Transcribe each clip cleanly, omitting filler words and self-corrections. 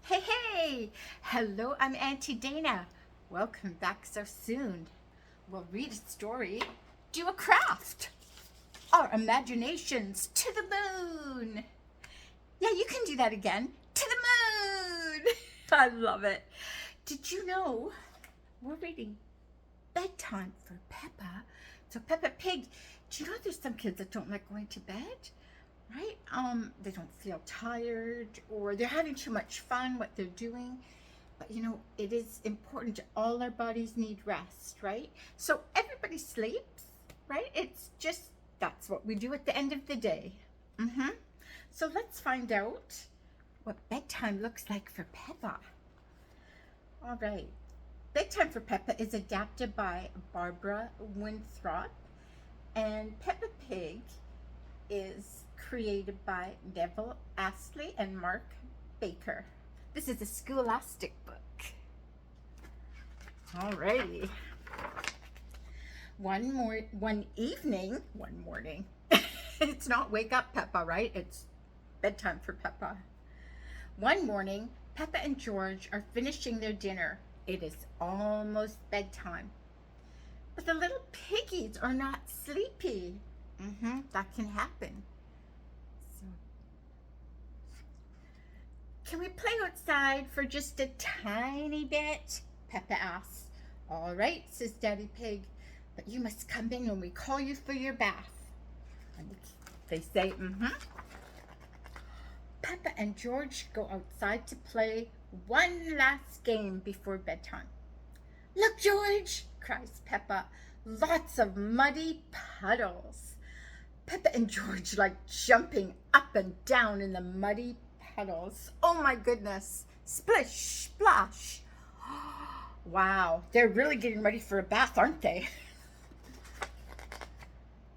Hey, hey! Hello, I'm Auntie Dana. Welcome back so soon. We'll read a story, do a craft. Our imaginations to the moon. Yeah, you can do that again. To the moon! I love it. Did you know we're reading Bedtime for Peppa? So Peppa Pig, do you know there's some kids that don't like going to bed? Right? They don't feel tired or they're having too much fun what they're doing. But you know, it is important. All our bodies need rest, right? So everybody sleeps, right? It's just, that's what we do at the end of the day. So let's find out what bedtime looks like for Peppa. All right. Bedtime for Peppa is adapted by Barbara Winthrop, and Peppa Pig is created by Neville, Astley, and Mark Baker. This is a scholastic book. Alrighty. One morning. It's not wake up Peppa, right? It's bedtime for Peppa. One morning, Peppa and George are finishing their dinner. It is almost bedtime. But the little piggies are not sleepy. That can happen. So, can we play outside for just a tiny bit? Peppa asks. All right, says Daddy Pig, but you must come in when we call you for your bath. And they say, Peppa and George go outside to play one last game before bedtime. Look, George, cries Peppa, lots of muddy puddles. Peppa and George like jumping up and down in the muddy puddles. Oh my goodness. Splish, splash. Wow, they're really getting ready for a bath, aren't they?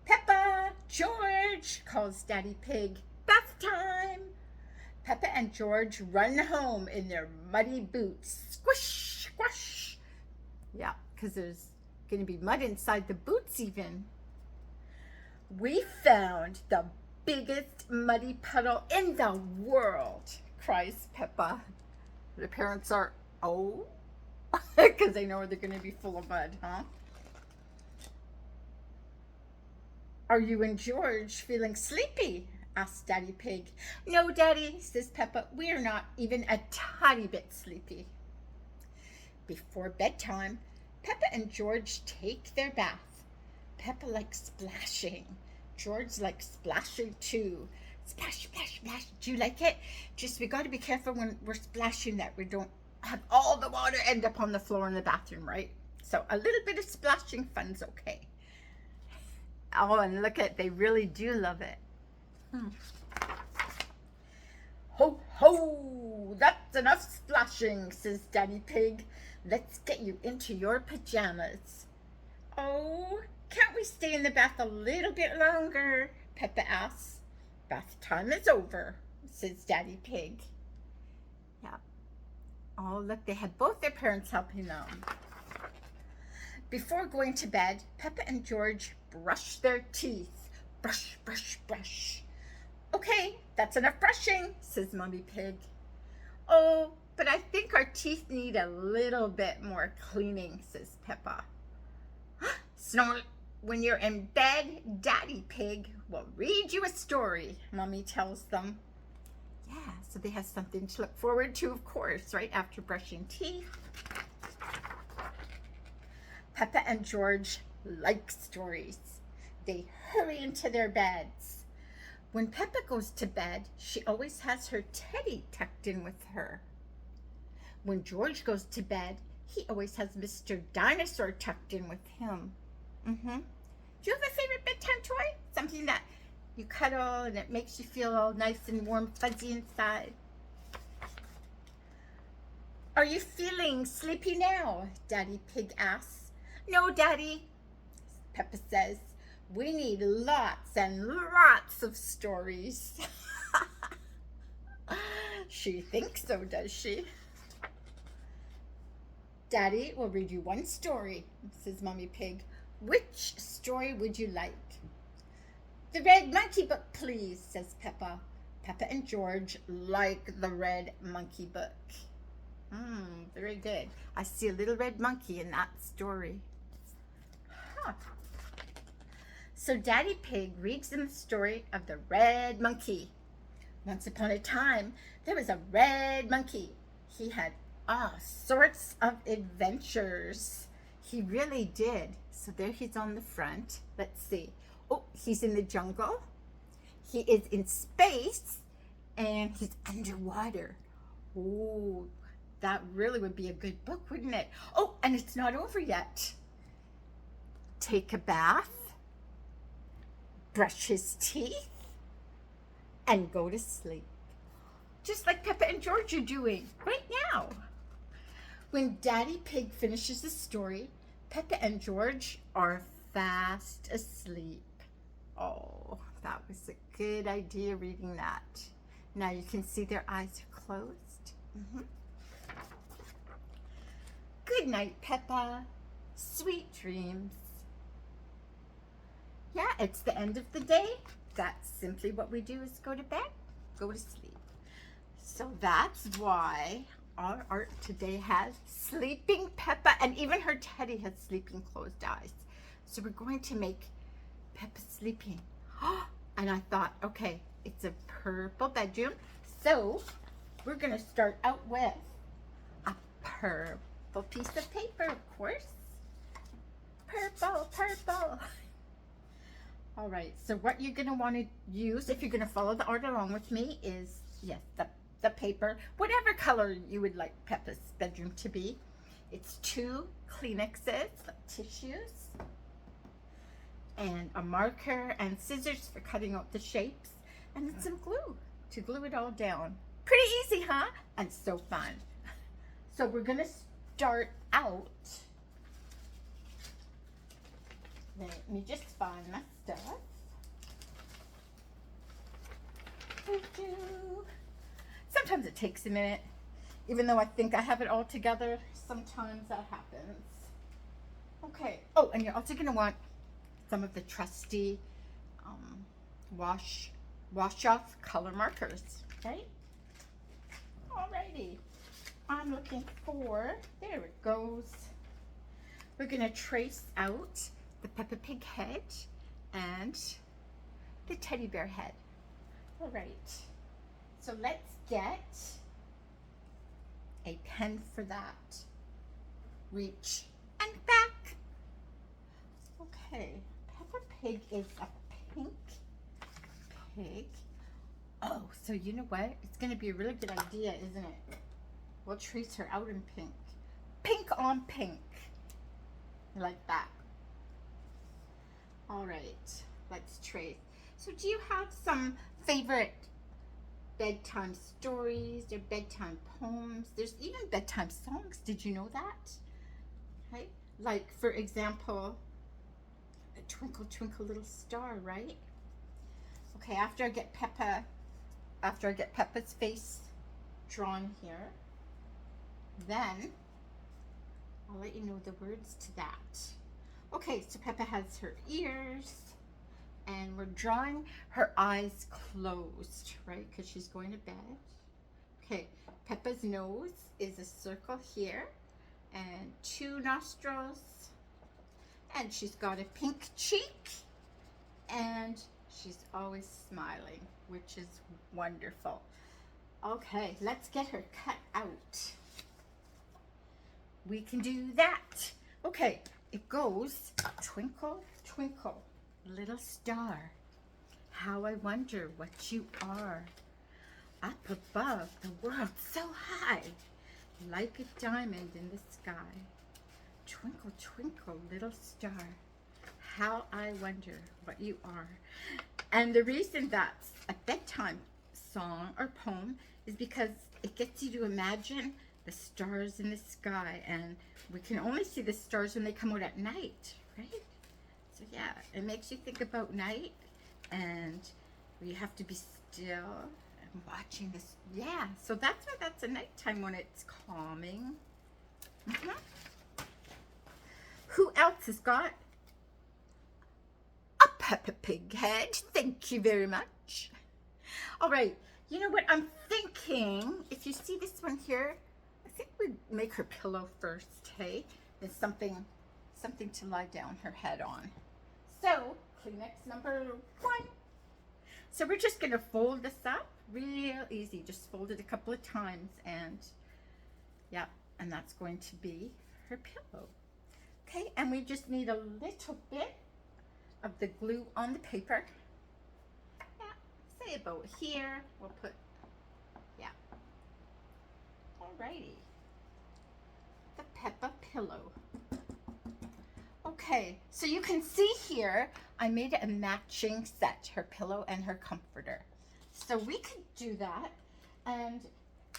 Peppa, George, calls Daddy Pig. Bath time. Peppa and George run home in their muddy boots. Squish, squash. Yeah, because there's going to be mud inside the boots even. We found the biggest muddy puddle in the world, cries Peppa. The parents are, oh, because they know they're going to be full of mud, huh? Are you and George feeling sleepy? Asks Daddy Pig. No, Daddy, says Peppa. We are not even a tiny bit sleepy. Before bedtime, Peppa and George take their bath. Peppa likes splashing. George likes splashing too. Splash, splash, splash. Do you like it? Just we got to be careful when we're splashing that we don't have all the water end up on the floor in the bathroom, right? So a little bit of splashing fun's okay. Oh, and look at, they really do love it. Ho, ho! That's enough splashing, says Daddy Pig. Let's get you into your pajamas. Oh, can't we stay in the bath a little bit longer? Peppa asks. Bath time is over, says Daddy Pig. Yeah. Oh, look, they had both their parents helping them. Before going to bed, Peppa and George brush their teeth. Brush, brush, brush. Okay, that's enough brushing, says Mommy Pig. Oh, but I think our teeth need a little bit more cleaning, says Peppa. Snort. When you're in bed, Daddy Pig will read you a story, Mommy tells them. Yeah, so they have something to look forward to, of course, right after brushing teeth. Peppa and George like stories. They hurry into their beds. When Peppa goes to bed, she always has her teddy tucked in with her. When George goes to bed, he always has Mr. Dinosaur tucked in with him. Do you have a favorite bedtime toy? Something that you cuddle and it makes you feel all nice and warm, fuzzy inside. Are you feeling sleepy now? Daddy Pig asks. No, Daddy, Peppa says. We need lots and lots of stories. She thinks so, does she? Daddy will read you one story, says Mommy Pig. Which story would you like? The Red Monkey Book, please, says Peppa. Peppa and George like the red monkey book. Very good. I see a little red monkey in that story. Huh. So Daddy Pig reads them the story of the red monkey. Once upon a time, there was a red monkey. He had all sorts of adventures. He really did. So there he's on the front. Let's see. Oh, he's in the jungle. He is in space. And he's underwater. Oh, that really would be a good book, wouldn't it? Oh, and it's not over yet. Take a bath. Brush his teeth. And go to sleep. Just like Peppa and George are doing right now. When Daddy Pig finishes the story, Peppa and George are fast asleep. Oh, that was a good idea reading that. Now you can see their eyes are closed. Good night, Peppa. Sweet dreams. Yeah, it's the end of the day. That's simply what we do, is go to bed, go to sleep. So that's why our art today has sleeping Peppa, and even her teddy has sleeping closed eyes. So we're going to make Peppa sleeping. And I thought, okay, it's a purple bedroom. So we're going to start out with a purple piece of paper, of course. Purple, purple. All right, so what you're going to want to use, if you're going to follow the art along with me, is, yes, the paper, whatever color you would like Peppa's bedroom to be. It's 2 Kleenexes, tissues, and a marker and scissors for cutting out the shapes, and then some glue to glue it all down. Pretty easy, huh? And so fun. So we're going to start out. Let me just find my stuff. Sometimes it takes a minute. Even though I think I have it all together, sometimes that happens. Okay. Oh, and you're also going to want some of the trusty wash off color markers. Okay? Alrighty. I'm looking for, there it goes. We're going to trace out the Peppa Pig head and the teddy bear head. All right, so let's get a pen for that. Reach and back. Okay, Peppa Pig is a pink pig. Oh, so you know what? It's going to be a really good idea, isn't it? We'll trace her out in pink. Pink on pink. Like that. All right, let's trace. So do you have some favorite bedtime stories or bedtime poems? There's even bedtime songs. Did you know that? Right? Like, for example, a Twinkle Twinkle Little Star, right? Okay, after I get Peppa's face drawn here, then I'll let you know the words to that. Okay, so Peppa has her ears, and we're drawing her eyes closed, right? Because she's going to bed. Okay, Peppa's nose is a circle here, and 2 nostrils, and she's got a pink cheek, and she's always smiling, which is wonderful. Okay, let's get her cut out. We can do that. Okay. It goes, twinkle, twinkle, little star, how I wonder what you are. Up above the world so high, like a diamond in the sky. Twinkle, twinkle, little star, how I wonder what you are. And the reason that's a bedtime song or poem is because it gets you to imagine the stars in the sky, and we can only see the stars when they come out at night, right? So yeah, it makes you think about night, and you have to be still and watching this. Yeah, so that's why that's a nighttime, when it's calming. Who else has got a Peppa Pig head? Thank you very much. All right, You know what I'm thinking? If you see this one here, I think we'd make her pillow first, hey? Then something to lie down her head on. So, Kleenex number 1. So we're just gonna fold this up real easy. Just fold it a couple of times and yeah, and that's going to be her pillow. Okay, and we just need a little bit of the glue on the paper. Yeah, say about here. We'll put, yeah. Alrighty. The Peppa pillow. Okay, so you can see here, I made a matching set, her pillow and her comforter. So we could do that and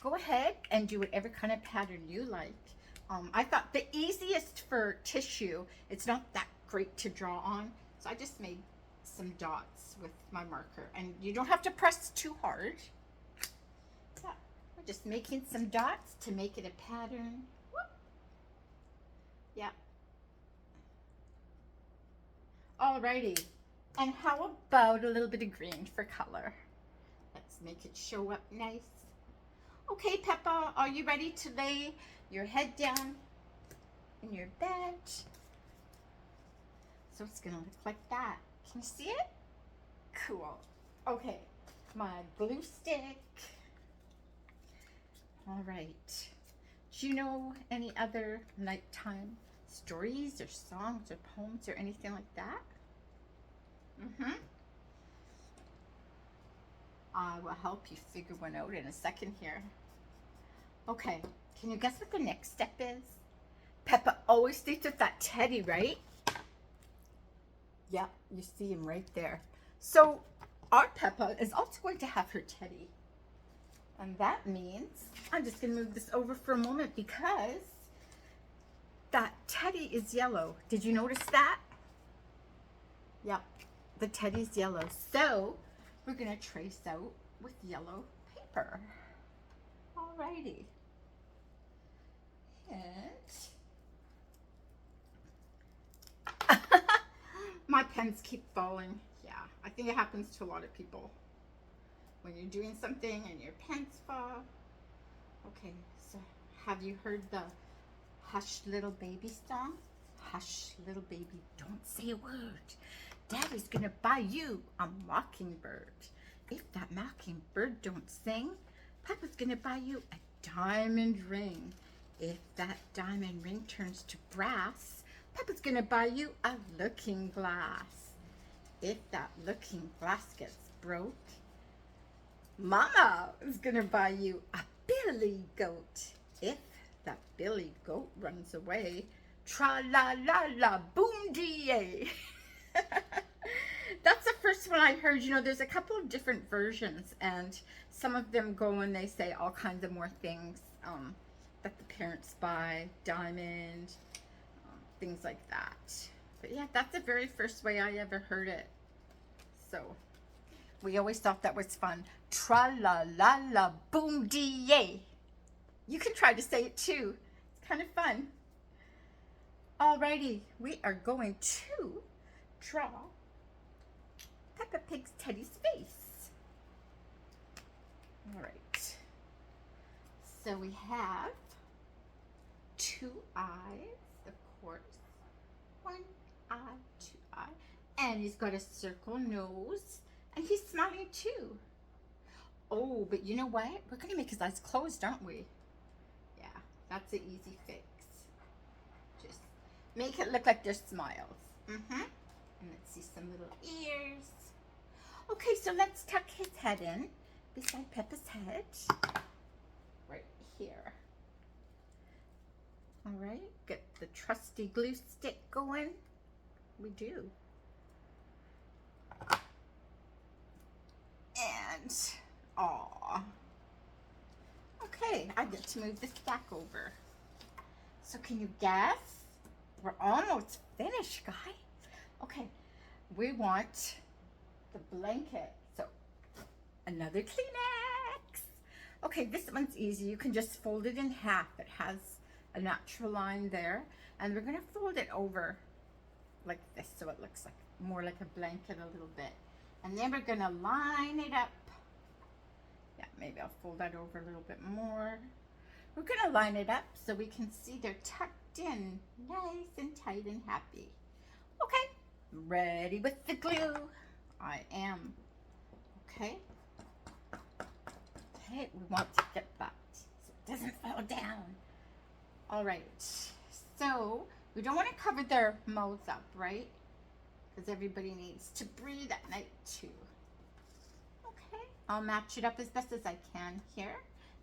go ahead and do whatever kind of pattern you like. I thought the easiest for tissue, it's not that great to draw on, so I just made some dots with my marker. And you don't have to press too hard. Yeah, we're just making some dots to make it a pattern. Whoop. Yeah. Alrighty, and how about a little bit of green for color? Let's make it show up nice. Okay, Peppa, are you ready to lay your head down in your bed? So it's gonna look like that. Can you see it? Cool. Okay, my glue stick. All right. Do you know any other nighttime stories or songs or poems or anything like that? I will help you figure one out in a second here. Okay, can you guess what the next step is? Peppa always stays with that teddy, right? Yeah, you see him right there. So our Peppa is also going to have her teddy. And that means, I'm just gonna move this over for a moment because that teddy is yellow. Did you notice that? Yep, the teddy's yellow. So we're gonna trace out with yellow paper. Alrighty. And my pens keep falling. Yeah, I think it happens to a lot of people. When you're doing something and your pens fall. Okay, so have you heard the Hush Little Baby song? Hush little baby, don't say a word. Daddy's gonna buy you a mockingbird. If that mockingbird don't sing, Papa's gonna buy you a diamond ring. If that diamond ring turns to brass, Papa's gonna buy you a looking glass. If that looking glass gets broke, Mama is gonna buy you a billy goat. If that billy goat runs away, tra-la-la-la, boom-dee-yay. That's the first one I heard. You know, there's a couple of different versions, and some of them go and they say all kinds of more things that the parents buy, diamond, things like that. But yeah, that's the very first way I ever heard it. So we always thought that was fun. Tra-la-la-la, boom-dee-yay. You can try to say it too. It's kind of fun. Alrighty, we are going to draw Peppa Pig's teddy's face. Alright. So we have 2 eyes, of course. 1 eye, 2 eye. And he's got a circle nose. And he's smiling too. Oh, but you know what? We're going to make his eyes closed, aren't we? Yeah, that's an easy fix. Just make it look like they're smiles. And let's see some little ears. Okay, so let's tuck his head in beside Peppa's head. Right here. All right, get the trusty glue stick going. We do. And, aw. Okay, I get to move this back over. So can you guess? We're almost finished, guys. Okay, we want the blanket. So, another Kleenex. Okay, this one's easy. You can just fold it in half. It has a natural line there. And we're going to fold it over like this so it looks like more like a blanket a little bit. And then we're going to line it up. Yeah, Yeah, maybe I'll fold that over a little bit more. We're going to line it up so we can see they're tucked in nice and tight and happy. Okay, ready with the glue. I am. Okay. Okay, we want to get that so it doesn't fall down. All right, so we don't want to cover their mouths up, right? Because everybody needs to breathe at night too. Okay, I'll match it up as best as I can here.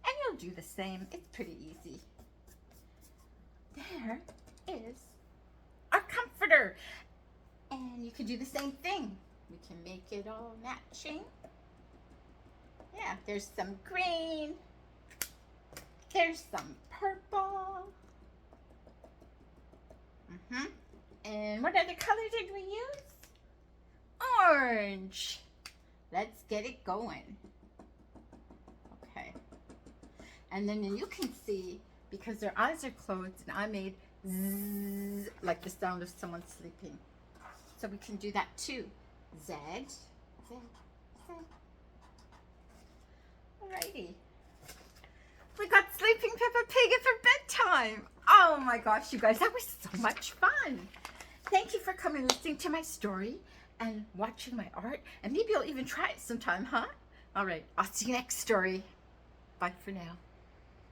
And you'll do the same. It's pretty easy. There is our comforter. And you can do the same thing. We can make it all matching. Yeah, there's some green. There's some purple. And what other color did we use? Orange. Let's get it going. Okay. And then you can see, because their eyes are closed, and I made zzz, like the sound of someone sleeping. So we can do that too. Z, Z, Z. Alrighty. We got Sleeping Peppa Pig for bedtime. Oh my gosh, you guys, that was so much fun. Thank you for coming and listening to my story and watching my art. And maybe you'll even try it sometime, huh? All right, I'll see you next story. Bye for now.